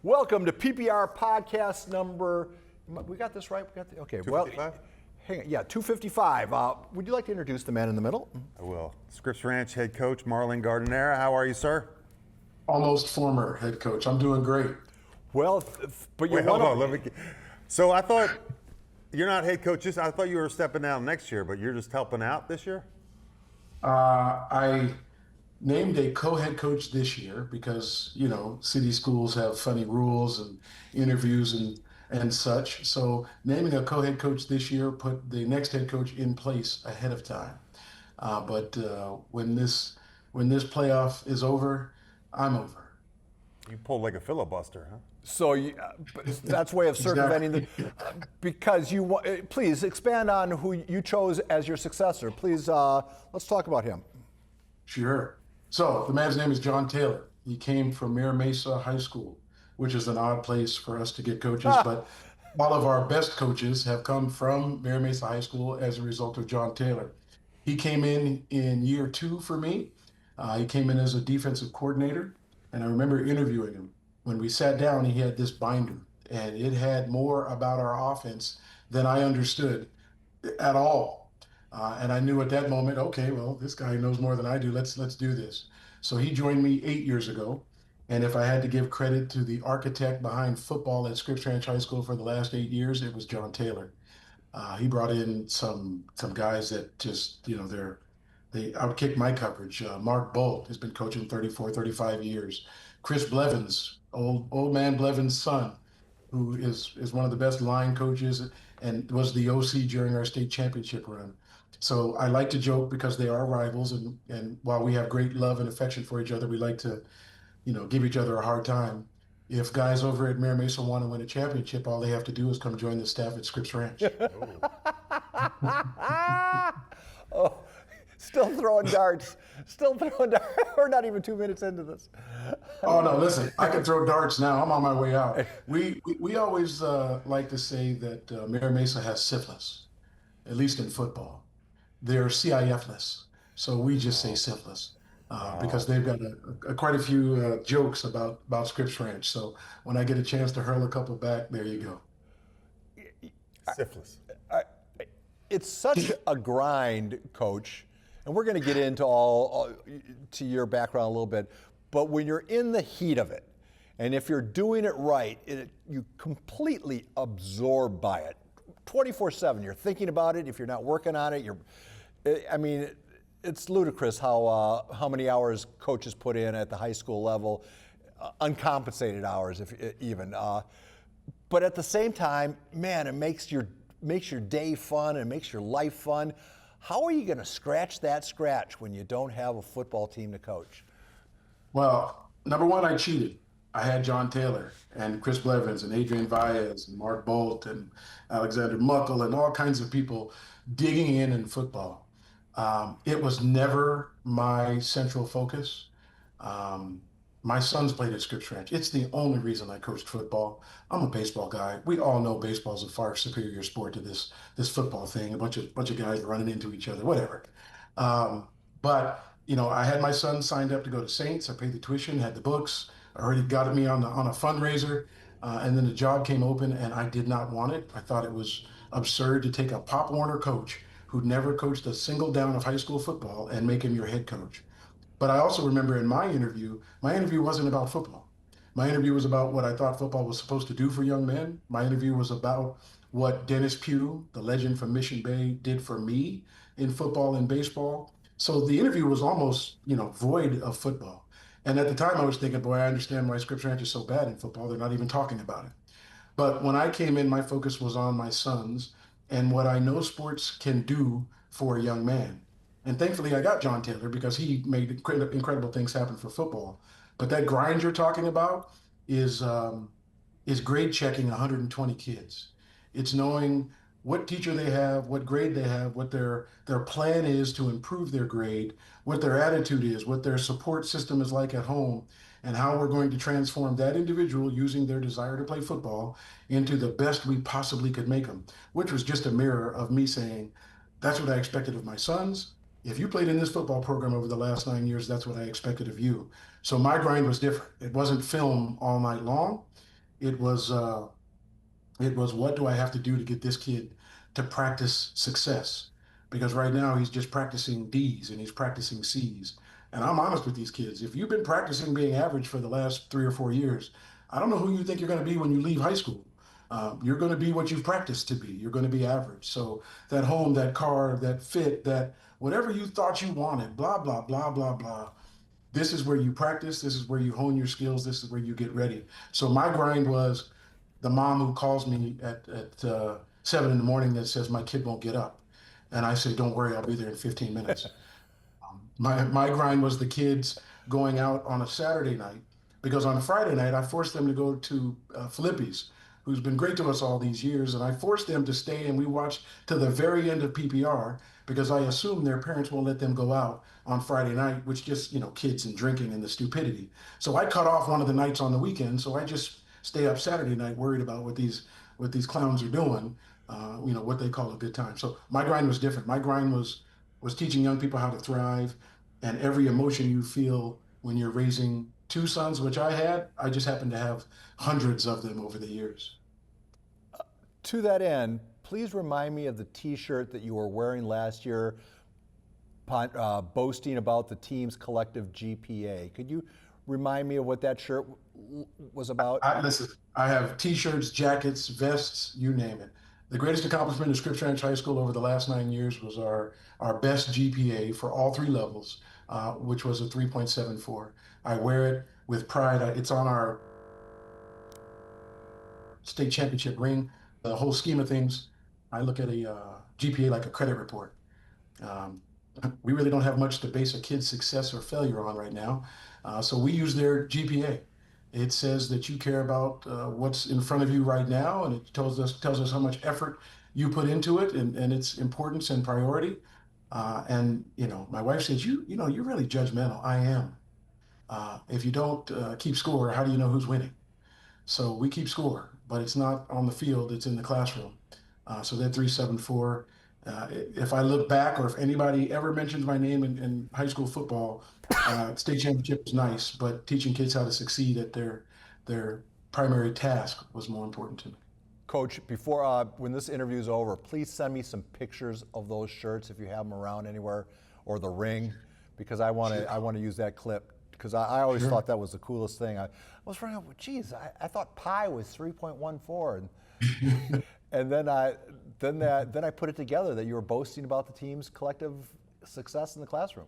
Welcome to PPR podcast number, we got this right? Okay, 255? Hang on, yeah, 255. Would you like to introduce the man in the middle? I will. Scripps Ranch head coach Marlon Gardinera. How are you, sir? Almost former head coach. I'm doing great. Well, but you're Hold on. So I thought you're not head coach. I thought you were stepping down next year, but you're just helping out this year? I named a co-head coach this year because, city schools have funny rules and interviews and such. So naming a co-head coach this year put the next head coach in place ahead of time. But when this playoff is over, I'm over. You pulled like a filibuster, huh? So that's way of circumventing because please expand on who you chose as your successor. Please, let's talk about him. Sure. So the man's name is John Taylor. He came from Mira Mesa High School, which is an odd place for us to get coaches, but all of our best coaches have come from Mira Mesa High School as a result of John Taylor. He came in year 2 for me. He came in as a defensive coordinator, and I remember interviewing him. When we sat down, he had this binder, and it had more about our offense than I understood at all. And I knew at that moment, okay, well, this guy knows more than I do. Let's do this. So he joined me 8 years ago. And if I had to give credit to the architect behind football at Scripps Ranch High School for the last 8 years, it was John Taylor. He brought in some guys that just, they outkicked my coverage. Mark Bolt has been coaching 34, 35 years. Chris Blevins, old man Blevins' son, who is one of the best line coaches and was the OC during our state championship run. So I like to joke because they are rivals, and while we have great love and affection for each other, we like to, give each other a hard time. If guys over at Mira Mesa want to win a championship, all they have to do is come join the staff at Scripps Ranch. Oh, still throwing darts. We're not even 2 minutes into this. Oh no! Listen, I can throw darts now. I'm on my way out. We always like to say that Mira Mesa has syphilis, at least in football. They're CIF-less, so we just say syphilis because they've got quite a few jokes about Scripps Ranch. So when I get a chance to hurl a couple back, there you go. Syphilis. It's such a grind, Coach, and we're going to get into all to your background a little bit. But when you're in the heat of it, and if you're doing it right, you completely absorbed by it. 24/7, you're thinking about it. If you're not working on it, it's ludicrous how many hours coaches put in at the high school level, uncompensated hours, even. But at the same time, man, it makes your day fun and makes your life fun. How are you going to scratch that scratch when you don't have a football team to coach? Well, number one, I cheated. I had John Taylor and Chris Blevins and Adrian Baez and Mark Bolt and Alexander Muckle and all kinds of people digging in football. It was never my central focus. My sons played at Scripps Ranch. It's the only reason I coached football. I'm a baseball guy. We all know baseball is a far superior sport to this football thing. A bunch of guys running into each other, whatever. But I had my son signed up to go to Saints. I paid the tuition, had the books. Already got me on a fundraiser, and then the job came open, and I did not want it. I thought it was absurd to take a Pop Warner coach who'd never coached a single down of high school football and make him your head coach. But I also remember in my interview wasn't about football. My interview was about what I thought football was supposed to do for young men. My interview was about what Dennis Pugh, the legend from Mission Bay, did for me in football and baseball. So the interview was almost, void of football. And at the time I was thinking, boy, I understand why Scripps Ranch is so bad in football. They're not even talking about it. But when I came in, my focus was on my sons and what I know sports can do for a young man. And thankfully I got John Taylor because he made incredible things happen for football. But that grind you're talking about is grade checking 120 kids. It's knowing what teacher they have, what grade they have, what their plan is to improve their grade, what their attitude is, what their support system is like at home, and how we're going to transform that individual using their desire to play football into the best we possibly could make them, which was just a mirror of me saying, that's what I expected of my sons. If you played in this football program over the last 9 years, that's what I expected of you. So my grind was different. It wasn't film all night long. It was what do I have to do to get this kid to practice success? Because right now he's just practicing D's and he's practicing C's. And I'm honest with these kids. If you've been practicing being average for the last 3 or 4 years, I don't know who you think you're going to be when you leave high school. You're going to be what you've practiced to be. You're going to be average. So that home, that car, that fit, that whatever you thought you wanted, blah, blah, blah, blah, blah. This is where you practice. This is where you hone your skills. This is where you get ready. So my grind was the mom who calls me at 7 in the morning that says my kid won't get up. And I say, don't worry, I'll be there in 15 minutes. My grind was the kids going out on a Saturday night because on a Friday night I forced them to go to Philippi's, who's been great to us all these years, and I forced them to stay and we watched to the very end of PPR because I assume their parents won't let them go out on Friday night, which just kids and drinking and the stupidity. So I cut off one of the nights on the weekend, so I just stay up Saturday night worried about what these clowns are doing, what they call a good time. So my grind was different. My grind was teaching young people how to thrive, and every emotion you feel when you're raising two sons, which I had, I just happened to have hundreds of them over the years. To that end, please remind me of the T-shirt that you were wearing last year, boasting about the team's collective GPA. Could you remind me of what that shirt was about? Listen, I have T-shirts, jackets, vests, you name it. The greatest accomplishment of Scripps High School over the last 9 years was our best GPA for all three levels, which was a 3.74. I wear it with pride. It's on our state championship ring. The whole scheme of things, I look at a GPA like a credit report. Um, we really don't have much to base a kid's success or failure on right now. So we use their GPA. It says that you care about what's in front of you right now, and it tells us how much effort you put into it and its importance and priority. And my wife says, you're really judgmental. I am. If you don't keep score, how do you know who's winning? So we keep score, but it's not on the field, it's in the classroom. So that 374, if I look back or if anybody ever mentions my name in high school football, state championship was nice, but teaching kids how to succeed at their primary task was more important to me. Coach, before when this interview is over, please send me some pictures of those shirts if you have them around anywhere, or the ring, because I want to use that clip. Because I always thought that was the coolest thing. I was wondering, geez, I thought pi was 3.14, and then I put it together that you were boasting about the team's collective success in the classroom.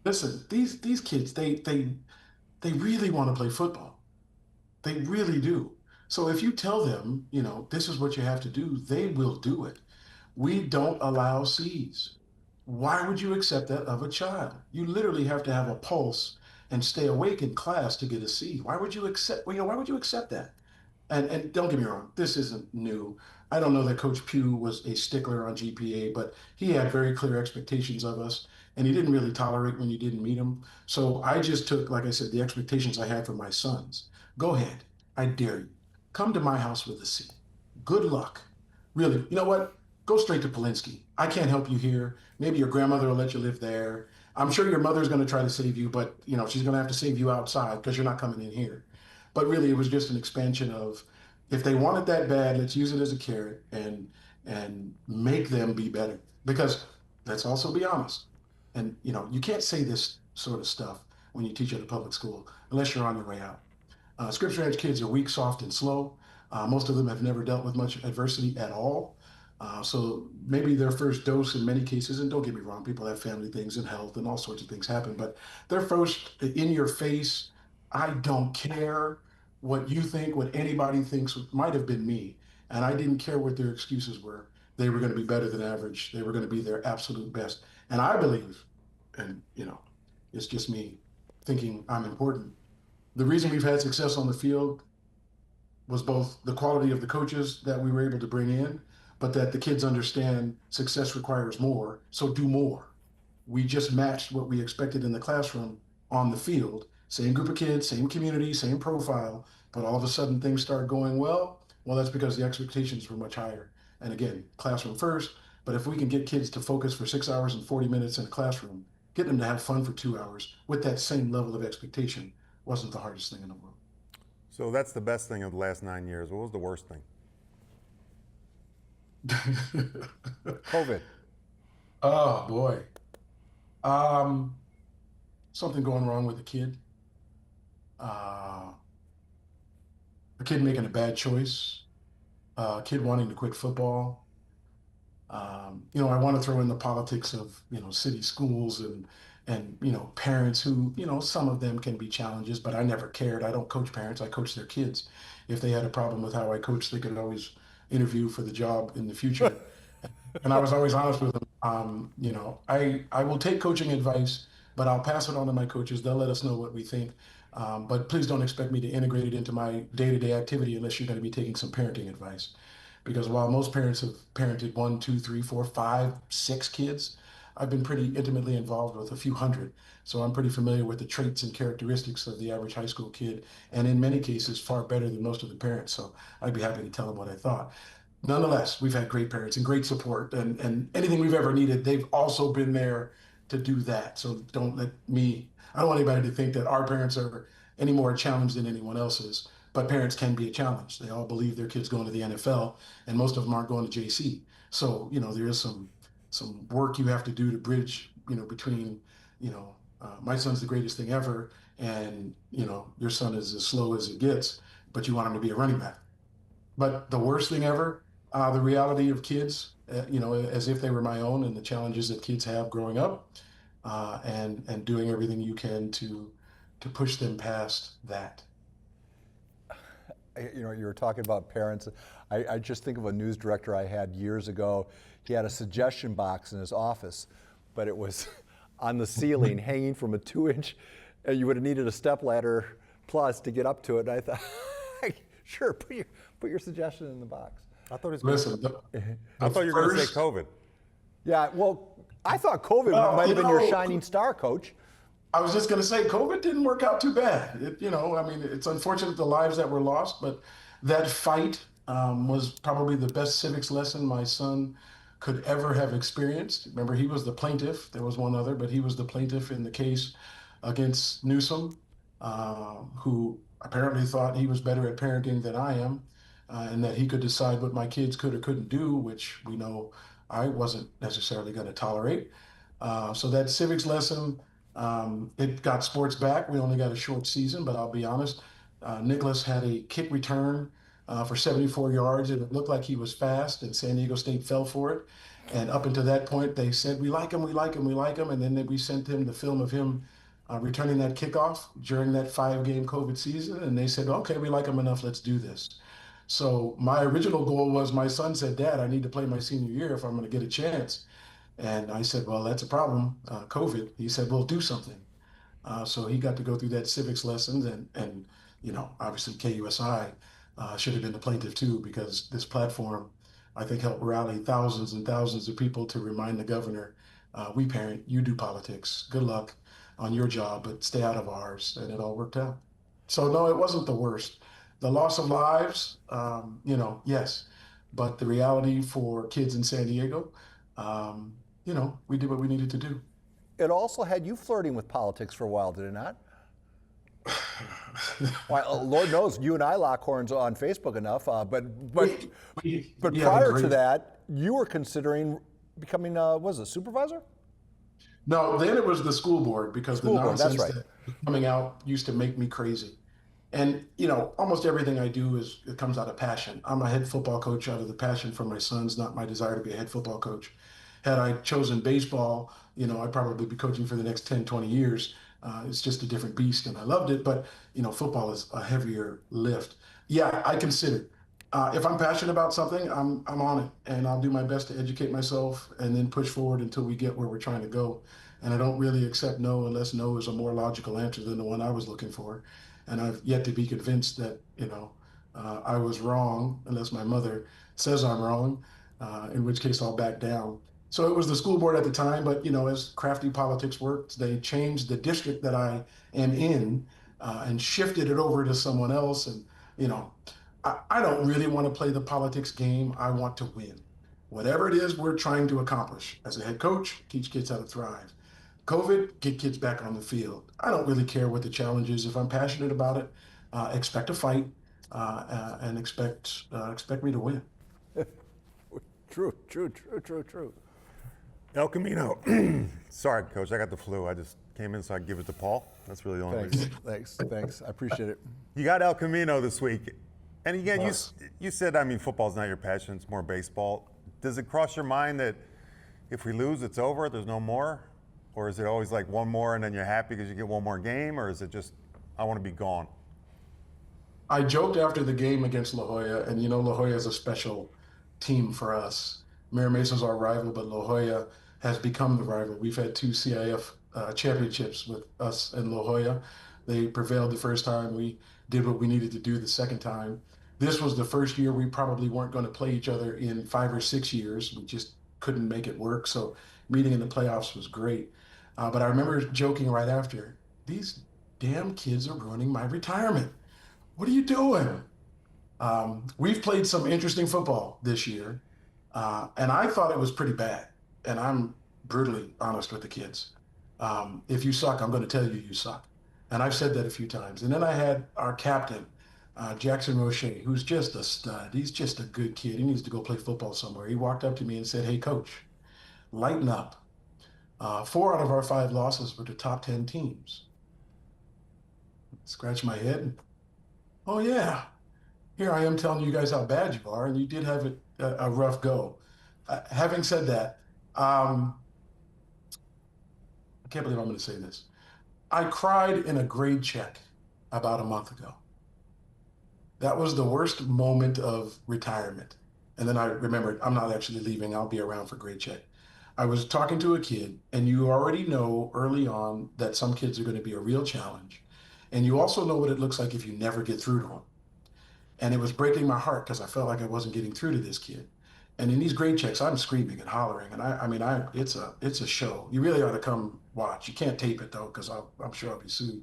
Listen, these kids, they really want to play football. They really do. So if you tell them, this is what you have to do, they will do it. We don't allow C's. Why would you accept that of a child? You literally have to have a pulse and stay awake in class to get a C. Why would you accept? Why would you accept that? And don't get me wrong, this isn't new. I don't know that Coach Pugh was a stickler on GPA, but he had very clear expectations of us, and he didn't really tolerate when you didn't meet him. So I just took, like I said, the expectations I had for my sons. Go ahead, I dare you. Come to my house with a C. Good luck. Really, you know what? Go straight to Polinsky. I can't help you here. Maybe your grandmother will let you live there. I'm sure your mother's going to try to save you, but she's going to have to save you outside because you're not coming in here. But really, it was just an expansion of, if they want it that bad, let's use it as a carrot and make them be better. Because let's also be honest, and you can't say this sort of stuff when you teach at a public school unless you're on your way out. Scripps Ranch kids are weak, soft, and slow. Most of them have never dealt with much adversity at all. So maybe their first dose in many cases, and don't get me wrong, people have family things and health and all sorts of things happen, but their first in your face, I don't care what you think, what anybody thinks, might have been me. And I didn't care what their excuses were. They were going to be better than average. They were going to be their absolute best. And I believe, and it's just me thinking I'm important. The reason we've had success on the field was both the quality of the coaches that we were able to bring in, but that the kids understand success requires more, so do more. We just matched what we expected in the classroom on the field. Same group of kids, same community, same profile, but all of a sudden things start going well. Well, that's because the expectations were much higher. And again, classroom first, but if we can get kids to focus for 6 hours and 40 minutes in a classroom, get them to have fun for 2 hours with that same level of expectation wasn't the hardest thing in the world. So that's the best thing of the last 9 years. What was the worst thing? COVID. Oh boy. Um, Something going wrong with a kid. Uh, a kid making a bad choice. A kid wanting to quit football. I want to throw in the politics of, city schools and, parents who, some of them can be challenges, but I never cared. I don't coach parents. I coach their kids. If they had a problem with how I coach, they could always interview for the job in the future. And I was always honest with them. I will take coaching advice, but I'll pass it on to my coaches. They'll let us know what we think. But please don't expect me to integrate it into my day-to-day activity unless you're going to be taking some parenting advice. Because while most parents have parented one, two, three, four, five, six kids, I've been pretty intimately involved with a few hundred. So I'm pretty familiar with the traits and characteristics of the average high school kid, and in many cases, far better than most of the parents. So I'd be happy to tell them what I thought. Nonetheless, we've had great parents and great support, and anything we've ever needed, they've also been there to do that. So I don't want anybody to think that our parents are any more challenged than anyone else's, but parents can be a challenge. They all believe their kids going to the NFL, and most of them aren't going to JC. So, there is some work you have to do to bridge, between, my son's the greatest thing ever, and, your son is as slow as it gets, but you want him to be a running back. But the worst thing ever, the reality of kids, as if they were my own, and the challenges that kids have growing up, and doing everything you can to push them past that. You were talking about parents. I just think of a news director I had years ago. He had a suggestion box in his office, but it was on the ceiling, hanging from a 2-inch, and you would have needed a stepladder plus to get up to it. And I thought, sure, put your suggestion in the box. I thought it was Listen, I thought you were going to say COVID. Yeah, well, I thought COVID Well, might have been your you know, shining star, Coach. I was just going to say, COVID didn't work out too bad. It's unfortunate the lives that were lost, but that fight was probably the best civics lesson my son could ever have experienced. Remember, he was the plaintiff. There was one other, but he was the plaintiff in the case against Newsom, who apparently thought he was better at parenting than I am, and that he could decide what my kids could or couldn't do, which we know I wasn't necessarily going to tolerate. So that civics lesson, it got sports back. We only got a short season, but I'll be honest. Nicholas had a kick return for 74 yards, and it looked like he was fast, and San Diego State fell for it. And up until that point, they said, we like him, we like him, we like him. And then we sent him the film of him returning that kickoff during that 5-game COVID season. And they said, okay, we like him enough, let's do this. So my original goal was, my son said, Dad, I need to play my senior year if I'm going to get a chance. And I said, well, that's a problem, COVID. He said, well, do something. So he got to go through that civics lessons, and obviously KUSI should have been the plaintiff too, because this platform, I think, helped rally thousands and thousands of people to remind the governor, we parent, you do politics. Good luck on your job, but stay out of ours. And it all worked out. So no, it wasn't the worst. The loss of lives, yes, but the reality for kids in San Diego, we did what we needed to do. It also had you flirting with politics for a while, did it not? Well, Lord knows you and I lock horns on Facebook enough, but prior to that, you were considering becoming, was it supervisor? No, then it was the school board, because the School board, that's nonsense right. that was coming out used to make me crazy. And almost everything I do it comes out of passion. I'm a head football coach out of the passion for my sons, not my desire to be a head football coach. Had I chosen baseball, I'd probably be coaching for the next 10, 20 years. It's just a different beast, and I loved it. But football is a heavier lift. Yeah, I consider. If I'm passionate about something, I'm on it, and I'll do my best to educate myself and then push forward until we get where we're trying to go. And I don't really accept no unless no is a more logical answer than the one I was looking for. And I've yet to be convinced that I was wrong, unless my mother says I'm wrong, in which case I'll back down. So it was the school board at the time, but as crafty politics works, they changed the district that I am in, and shifted it over to someone else. And I don't really want to play the politics game. I want to win. Whatever it is we're trying to accomplish as a head coach, teach kids how to thrive. COVID, get kids back on the field. I don't really care what the challenge is. If I'm passionate about it, expect a fight, and expect me to win. True, true, true, true, true. El Camino. Sorry, Coach, I got the flu. I just came in so I could give it to Paul. That's really the only reason. Thanks. I appreciate it. You got El Camino this week. And again, Yes. you said, I mean, football's not your passion, it's more baseball. Does it cross your mind that if we lose, it's over, there's no more? Or is it always like one more and then you're happy because you get one more game? Or is it just, I want to be gone? I joked after the game against La Jolla, and La Jolla is a special team for us. Mira Mesa's our rival, but La Jolla has become the rival. We've had two CIF championships with us and La Jolla. They prevailed the first time. We did what we needed to do the second time. This was the first year we probably weren't going to play each other in 5 or 6 years. We just couldn't make it work. So meeting in the playoffs was great. But I remember joking right after, these damn kids are ruining my retirement. What are you doing? We've played some interesting football this year, and I thought it was pretty bad. And I'm brutally honest with the kids. If you suck, I'm going to tell you you suck. And I've said that a few times. And then I had our captain, Jackson Roche, who's just a stud. He's just a good kid. He needs to go play football somewhere. He walked up to me and said, "Hey, coach, lighten up. 4 out of our 5 losses were to top 10 teams." Scratch my head. Oh, yeah. Here I am telling you guys how bad you are, and you did have a rough go. Having said that, I can't believe I'm going to say this. I cried in a grade check about a month ago. That was the worst moment of retirement. And then I remembered I'm not actually leaving. I'll be around for grade check. I was talking to a kid, and you already know early on that some kids are going to be a real challenge. And you also know what it looks like if you never get through to them. And it was breaking my heart because I felt like I wasn't getting through to this kid. And in these grade checks, I'm screaming and hollering, and it's a show. You really ought to come watch. You can't tape it though, because I'm sure I'll be sued.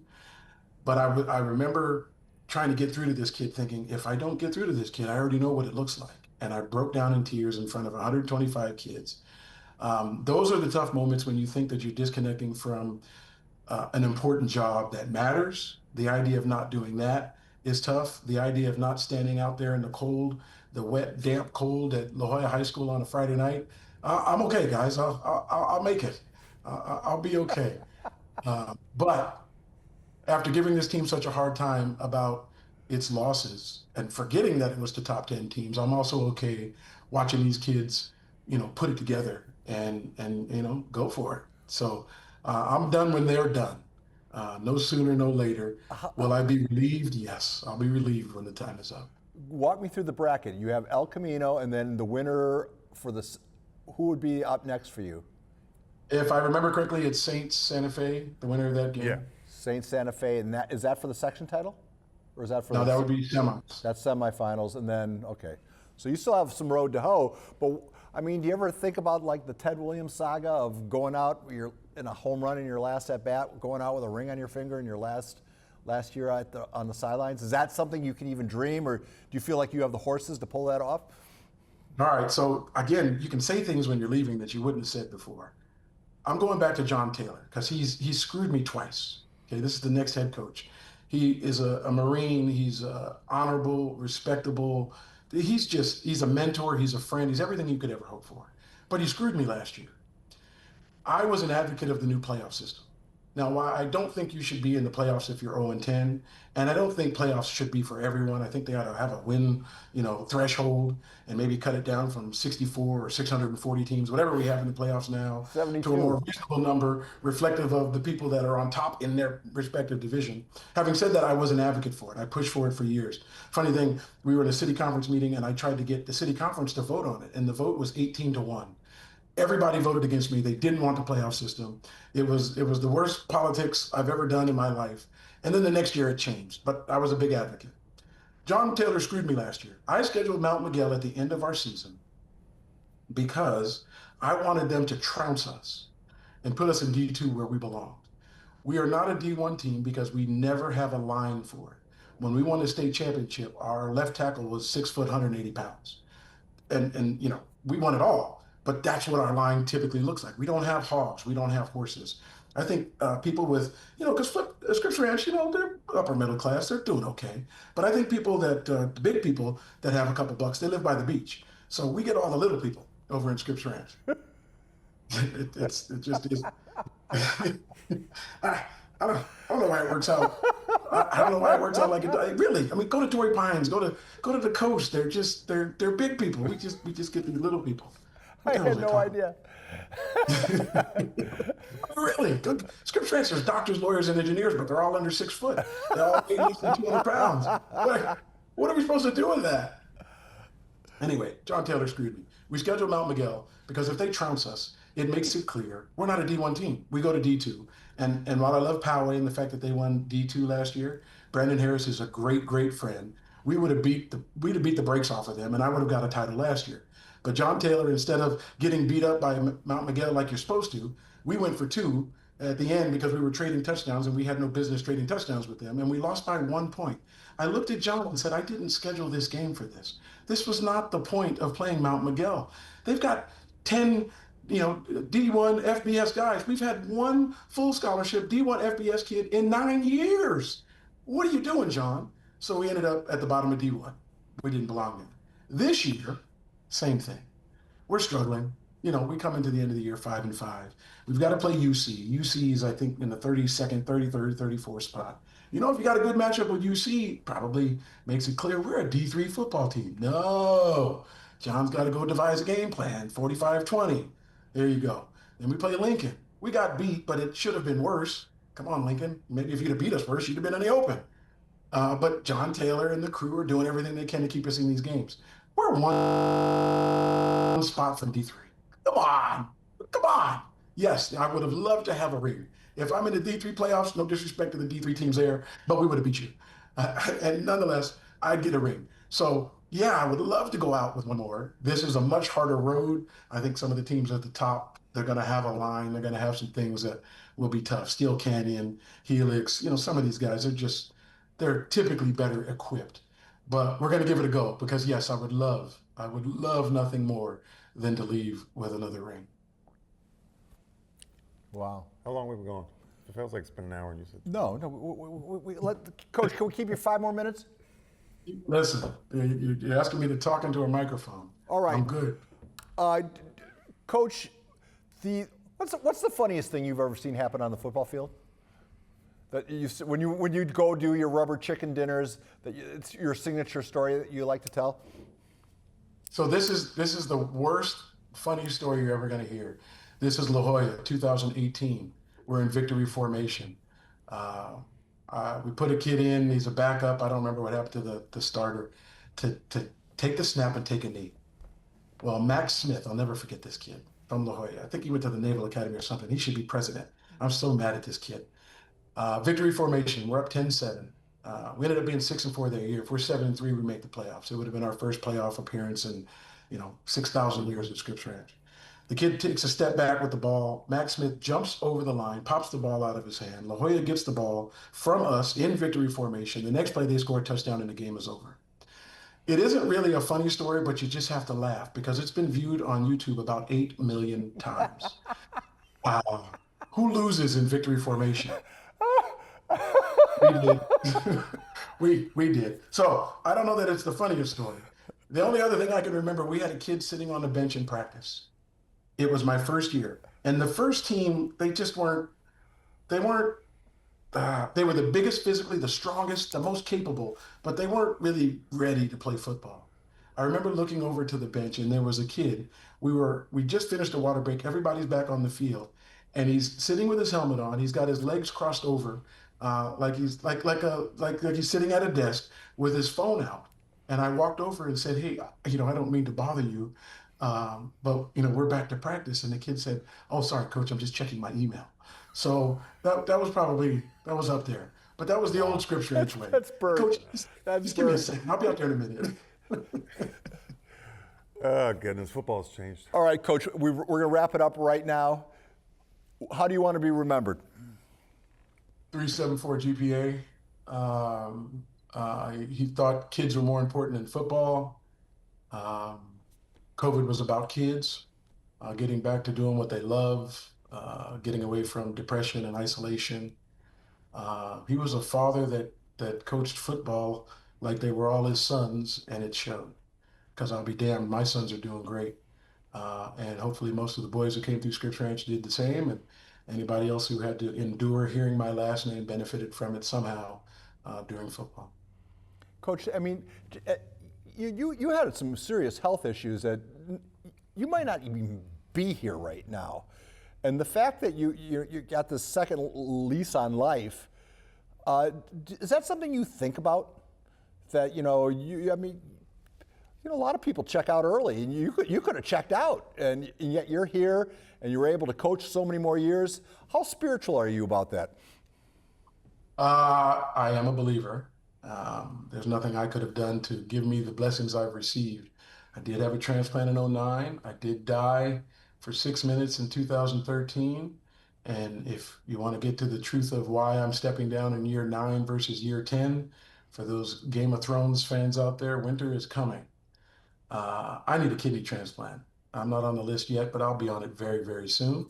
But I remember trying to get through to this kid, thinking if I don't get through to this kid, I already know what it looks like. And I broke down in tears in front of 125 kids. Those are the tough moments when you think that you're disconnecting from an important job that matters. The idea of not doing that is tough. The idea of not standing out there in the cold, the wet, damp cold at La Jolla High School on a Friday night. I'm okay, guys. I'll make it. I'll be okay. But after giving this team such a hard time about its losses and forgetting that it was the top 10 teams, I'm also okay watching these kids, put it together and go for it. So I'm done when they're done. No sooner, no later. Will I be relieved? Yes, I'll be relieved when the time is up. Walk me through the bracket. You have El Camino, and then the winner for this. Who would be up next for you? If I remember correctly, it's Saints Santa Fe, the winner of that game. Yeah. Saint Santa Fe, and is that for the section title, or is that for? No, that would be semis. That's semifinals, and then okay. So you still have some road to hoe, but I mean, do you ever think about like the Ted Williams saga of going out, you're in a home run in your last at bat, going out with a ring on your finger in your last year on the sidelines? Is that something you can even dream, or do you feel like you have the horses to pull that off? All right. So again, you can say things when you're leaving that you wouldn't have said before. I'm going back to John Taylor because he's screwed me twice. Okay, this is the next head coach. He is a Marine. He's honorable, respectable. He's a mentor. He's a friend. He's everything you could ever hope for. But he screwed me last year. I was an advocate of the new playoff system. Now, while I don't think you should be in the playoffs if you're 0-10, and I don't think playoffs should be for everyone. I think they ought to have a win, threshold, and maybe cut it down from 64 or 640 teams, whatever we have in the playoffs now, 72. to a more reasonable number, reflective of the people that are on top in their respective division. Having said that, I was an advocate for it. I pushed for it for years. Funny thing, we were in a city conference meeting, and I tried to get the city conference to vote on it, and the vote was 18-1. Everybody voted against me. They didn't want the playoff system. It was the worst politics I've ever done in my life. And then the next year it changed, but I was a big advocate. John Taylor screwed me last year. I scheduled Mount Miguel at the end of our season because I wanted them to trounce us and put us in D2 where we belonged. We are not a D1 team because we never have a line for it. When we won the state championship, our left tackle was 6 foot, 180 pounds. And we won it all. But that's what our line typically looks like. We don't have hogs. We don't have horses. I think people with, because Scripps Ranch, they're upper middle class. They're doing okay. But I think people the big people that have a couple bucks, they live by the beach. So we get all the little people over in Scripps Ranch. It just is. I, I don't know why it works out. I don't know why it works out like it does. Really, I mean, go to Torrey Pines, go to the coast. They're big people. We just get the little people. What I the hell had was no idea. Really? Scripps Ranch, there's doctors, lawyers, and engineers, but they're all under 6 foot. They're all 80 and 200 pounds. What are we supposed to do with that? Anyway, John Taylor screwed me. We scheduled Mount Miguel because if they trounce us, it makes it clear we're not a D1 team. We go to D2. And while I love Poway and the fact that they won D2 last year, Brandon Harris is a great, great friend. We'd have beat the brakes off of them, and I would have got a title last year. But John Taylor, instead of getting beat up by Mount Miguel like you're supposed to, we went for 2 at the end because we were trading touchdowns and we had no business trading touchdowns with them. And we lost by 1 point. I looked at John and said, I didn't schedule this game for this. This was not the point of playing Mount Miguel. They've got 10, D1 FBS guys. We've had one full scholarship D1 FBS kid in 9 years. What are you doing, John? So we ended up at the bottom of D1. We didn't belong in. This year, same thing. We're struggling. We come into the end of the year 5-5. We've got to play UC. UC is, I think, in the 32nd, 33rd, 34th spot. If you got a good matchup with UC, probably makes it clear we're a D3 football team. No. John's got to go devise a game plan, 45-20. There you go. Then we play Lincoln. We got beat, but it should have been worse. Come on, Lincoln. Maybe if you'd have beat us first, you'd have been in the open. But John Taylor and the crew are doing everything they can to keep us in these games. We're one spot from D3. Come on. Come on. Yes, I would have loved to have a ring. If I'm in the D3 playoffs, no disrespect to the D3 teams there, but we would have beat you. And nonetheless, I'd get a ring. So, yeah, I would love to go out with one more. This is a much harder road. I think some of the teams at the top, they're going to have a line. They're going to have some things that will be tough. Steel Canyon, Helix, some of these guys, they're typically better equipped. But we're going to give it a go because, yes, I would love nothing more than to leave with another ring. Wow. How long have we been going? It feels like it's been an hour. And you said No. Coach, can we keep you 5 more minutes? Listen, you're asking me to talk into a microphone. All right. I'm good. Coach, what's the funniest thing you've ever seen happen on the football field? That when you go do your rubber chicken dinners, it's your signature story that you like to tell. So this is the worst funny story you're ever going to hear. This is La Jolla, 2018. We're in victory formation. We put a kid in. He's a backup. I don't remember what happened to the starter to take the snap and take a knee. Well, Max Smith, I'll never forget this kid from La Jolla. I think he went to the Naval Academy or something. He should be president. I'm so mad at this kid. Victory formation. We're up 10-7. We ended up being 6-4 that year. If we're 7-3, we make the playoffs. It would have been our first playoff appearance in 6,000 years at Scripps Ranch. The kid takes a step back with the ball. Max Smith jumps over the line, pops the ball out of his hand. La Jolla gets the ball from us in victory formation. The next play, they score a touchdown and the game is over. It isn't really a funny story, but you just have to laugh because it's been viewed on YouTube about 8 million times. Who loses in victory formation? We did. we did. So I don't know that it's the funniest story. The only other thing I can remember, we had a kid sitting on the bench in practice. It was my first year. And the first team, they were the biggest physically, the strongest, the most capable, but they weren't really ready to play football. I remember looking over to the bench and there was a kid. We just finished a water break. Everybody's back on the field. And he's sitting with his helmet on. He's got his legs crossed over, like he's sitting at a desk with his phone out. And I walked over and said, "Hey, I don't mean to bother you, but we're back to practice." And the kid said, "Oh, sorry, coach, I'm just checking my email." So that was up there. But that was the old Scripps Ranch way. That's Bert. Coach, just give me a second. I'll be out there in a minute. oh, goodness. Football's changed. All right, Coach, we're going to wrap it up right now. How do you want to be remembered? 3.74 GPA. He thought kids were more important than football. COVID was about kids, getting back to doing what they love, getting away from depression and isolation. He was a father that coached football like they were all his sons, and it showed. Because I'll be damned, my sons are doing great. And hopefully most of the boys who came through Scripps Ranch did the same, and anybody else who had to endure hearing my last name benefited from it somehow during football. Coach, I mean, you had some serious health issues that you might not even be here right now. And the fact that you got this second lease on life, is that something you think about? That, I mean, a lot of people check out early, and you could have checked out, and yet you're here, and you were able to coach so many more years. How spiritual are you about that? I am a believer. There's nothing I could have done to give me the blessings I've received. I did have a transplant in '09. I did die for 6 minutes in 2013. And if you want to get to the truth of why I'm stepping down in year 9 versus year 10, for those Game of Thrones fans out there, winter is coming. I need a kidney transplant. I'm not on the list yet, but I'll be on it very, very soon.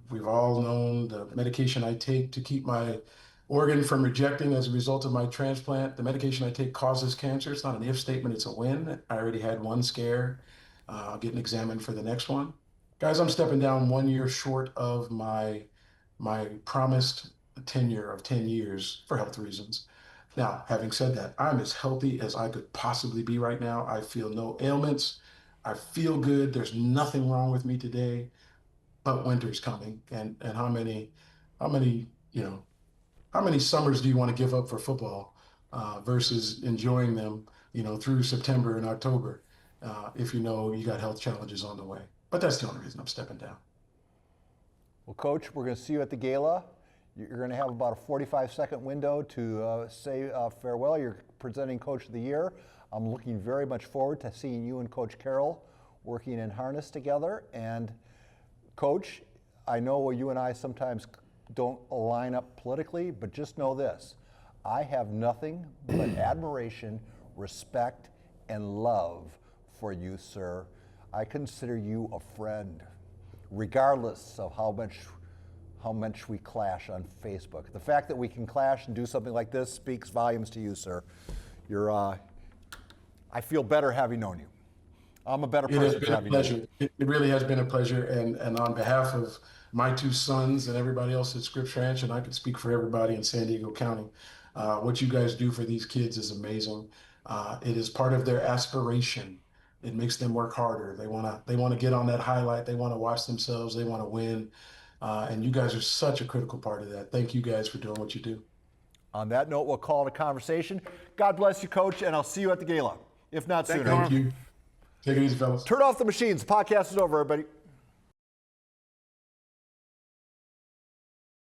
We've all known the medication I take to keep my organ from rejecting as a result of my transplant. The medication I take causes cancer. It's not an if statement, it's a when. I already had one scare. I'll get examined for the next one. Guys, I'm stepping down 1 year short of my promised tenure of 10 years for health reasons. Now, having said that, I'm as healthy as I could possibly be right now. I feel no ailments. I feel good. There's nothing wrong with me today, but winter's coming. And how many, how many summers do you want to give up for football versus enjoying them, through September and October, if you know you got health challenges on the way? But that's the only reason I'm stepping down. Well, Coach, we're going to see you at the gala. You're going to have about a 45-second window to say farewell. You're presenting Coach of the Year. I'm looking very much forward to seeing you and Coach Carroll working in harness together. And Coach, I know you and I sometimes don't line up politically, but just know this. I have nothing but admiration, respect, and love for you, sir. I consider you a friend, regardless of how much we clash on Facebook. The fact that we can clash and do something like this speaks volumes to you, sir. I feel better having known you. I'm a better It has person for been a having known you. pleasure. It really has been a pleasure. And on behalf of my 2 sons and everybody else at Scripps Ranch, and I could speak for everybody in San Diego County, what you guys do for these kids is amazing. It is part of their aspiration. It makes them work harder. They wanna get on that highlight. They want to watch themselves. They want to win. And you guys are such a critical part of that. Thank you guys for doing what you do. On that note, we'll call it a conversation. God bless you, Coach, and I'll see you at the gala, if not sooner. Thank you. Take it easy, fellas. Turn off the machines. The podcast is over, everybody.